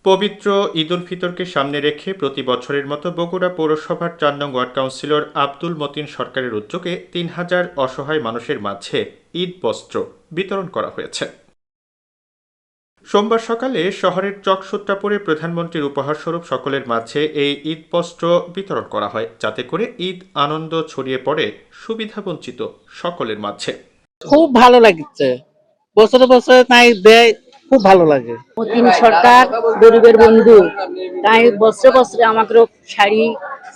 পবিত্র ঈদ উল ফিতরকে সামনে রেখে প্রতি বছরের মতো বগুড়া পৌরসভার ৪ নং ওয়ার্ড কাউন্সিলর আব্দুল মতিন সরকারের উদ্যোগে ৩,০০০ অসহায় মানুষের মাঝে ঈদ বস্ত্র বিতরণ করা হয়েছে। সোমবার সকালে শহরের চকসুত্রাপুরে প্রধানমন্ত্রীর উপহারস্বরূপ সকলের মাঝে এই ঈদ বস্ত্র বিতরণ করা হয়, যাতে করে ঈদ আনন্দ ছড়িয়ে পড়ে সুবিধাবঞ্চিত সকলের মাঝে। খুব ভালো লাগছে, বছরে বছরে তাই দেয়, খুব ভালো লাগে। মতিন সরকার গরিবের বন্ধু, তাই বছরে বছরে আমাকে শাড়ি,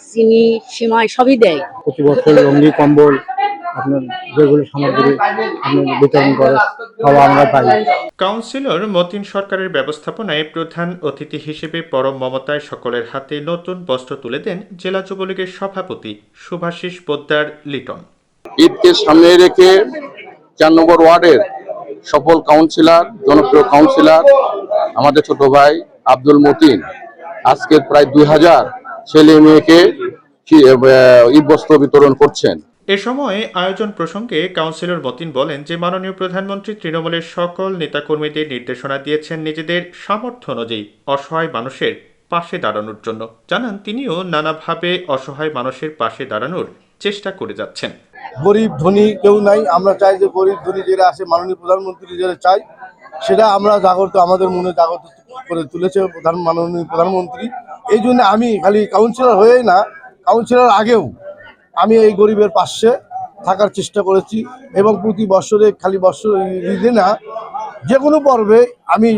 চিনি, সিমাই সবই দেয়। প্রতি বছর লুঙ্গি, কম্বল, আপনার যেগুলো সামগ্রী আপনি বিতরণ করে সব আমরা পাই। কাউন্সিলর মতিন সরকারের ব্যবস্থাপনায় প্রধান অতিথি হিসেবে পরম মমতায় সকলের হাতে নতুন বস্ত্র তুলে দেন জেলা যুবলীগের সভাপতি শুভাশিস পোদ্দার লিটন। ঈদকে সামনে রেখে ৪ নম্বর ওয়ার্ডের সফল কাউন্সিলর, জনপ্রিয় কাউন্সিলর আমাদের ছোট ভাই আব্দুল মতিন আজকে প্রায় ২,০০০ ছেলে মেয়েকে ঈদ বস্ত্র বিতরণ করছেন। এ সময় আয়োজন প্রসঙ্গে কাউন্সিলর মতিন বলেন যে মাননীয় প্রধানমন্ত্রী তৃণমূলের সকল নেতাকর্মীদের নির্দেশনা দিয়েছেন নিজেদের সামর্থ্য অনুযায়ী অসহায় মানুষের পাশে দাঁড়ানোর জন্য। জানান তিনিও নানাভাবে অসহায় মানুষের পাশে দাঁড়ানোর চেষ্টা করে যাচ্ছেন। গরিব ধনী কেউ নাই, আমরা চাই যে গরিব ধনী যারা আছে মাননীয় প্রধানমন্ত্রী যারা চাই সেটা আমরা জাগ্রত, আমাদের মনে জাগ্রত করে তুলেছে মাননীয় প্রধানমন্ত্রী। এই জন্য আমি খালি কাউন্সিলর হয়েই না, কাউন্সিলর আগেও আমি এই গরিবের পাশে থাকার চেষ্টা করেছি এবং প্রতি বছরে খালি বছর ঈদে না, যে কোনো পর্বে আমি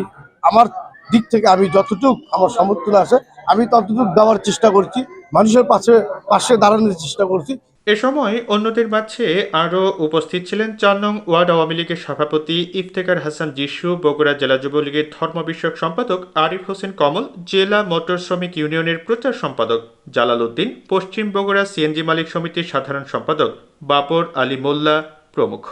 আমার দিক থেকে আমি যতটুকু আমার সমর্থন আছে আমি ততটুকু দেওয়ার চেষ্টা করছি, মানুষের পাশে দাঁড়ানোর চেষ্টা করছি। এ সময় অন্যদের মাঝে আরও উপস্থিত ছিলেন ৪ নং ওয়ার্ড আওয়ামী লীগের সভাপতি ইফতেখার হাসান যিশু, বগুড়া জেলা যুবলীগের ধর্ম বিষয়ক সম্পাদক আরিফ হোসেন কমল, জেলা মোটর শ্রমিক ইউনিয়নের প্রচার সম্পাদক জালাল উদ্দিন, পশ্চিম বগুড়া সিএনজি মালিক সমিতির সাধারণ সম্পাদক বাবর আলী মোল্লা প্রমুখ।